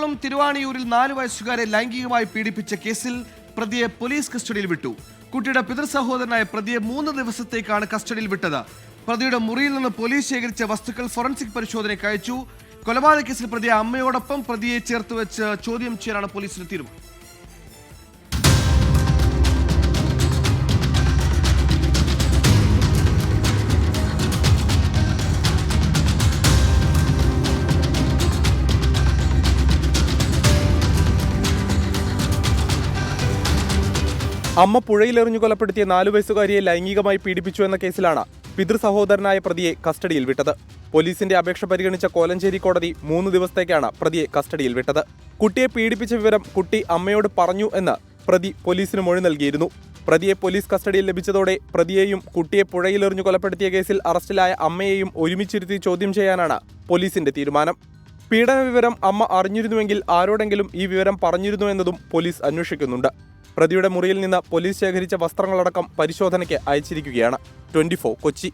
എറണാകുളം തിരുവാണിയൂരിൽ 4 വയസ്സുകാരെ ലൈംഗികമായി പീഡിപ്പിച്ച കേസിൽ പ്രതിയെ പോലീസ് കസ്റ്റഡിയിൽ വിട്ടു. കുട്ടിയുടെ പിതൃസഹോദരനായ പ്രതിയെ 3 ദിവസത്തേക്കാണ് കസ്റ്റഡിയിൽ വിട്ടത്. പ്രതിയുടെ മുറിയിൽ നിന്ന് പോലീസ് ശേഖരിച്ച വസ്തുക്കൾ ഫോറൻസിക് പരിശോധനയ്ക്ക് അയച്ചു. കൊലപാതക കേസിൽ പ്രതിയെ അമ്മയോടൊപ്പം പ്രതിയെ ചേർത്ത് വെച്ച് ചോദ്യം ചെയ്യാനാണ് പോലീസിന്റെ തീരുമാനം. അമ്മ പുഴയിലെറിഞ്ഞു കൊലപ്പെടുത്തിയ 4 വയസ്സുകാരിയെ ലൈംഗികമായി പീഡിപ്പിച്ചു എന്ന കേസിലാണ് പിതൃസഹോദരനായ പ്രതിയെ കസ്റ്റഡിയിൽ വിട്ടത്. പോലീസിന്റെ അപേക്ഷ പരിഗണിച്ച കോലഞ്ചേരി കോടതി 3 ദിവസത്തേക്കാണ് പ്രതിയെ കസ്റ്റഡിയിൽ വിട്ടത്. കുട്ടിയെ പീഡിപ്പിച്ച വിവരം കുട്ടി അമ്മയോട് പറഞ്ഞു എന്ന് പ്രതി പോലീസിന് മൊഴി നൽകിയിരുന്നു. പ്രതിയെ പോലീസ് കസ്റ്റഡിയിൽ ലഭിച്ചതോടെ പ്രതിയെയും കുട്ടിയെ പുഴയിലെറിഞ്ഞു കൊലപ്പെടുത്തിയ കേസിൽ അറസ്റ്റിലായ അമ്മയെയും ഒരുമിച്ചിരുത്തി ചോദ്യം ചെയ്യാനാണ് പോലീസിന്റെ തീരുമാനം. പീഡന വിവരം അമ്മ അറിഞ്ഞിരുന്നുവെങ്കിൽ ആരോടെങ്കിലും ഈ വിവരം പറഞ്ഞിരുന്നു എന്നതും പോലീസ് അന്വേഷിക്കുന്നുണ്ട്. പ്രതിയുടെ മുറിയിൽ നിന്ന് പോലീസ് ശേഖരിച്ച വസ്ത്രങ്ങളടക്കം പരിശോധനയ്ക്ക് അയച്ചിരിക്കുകയാണ്. 24 കൊച്ചി.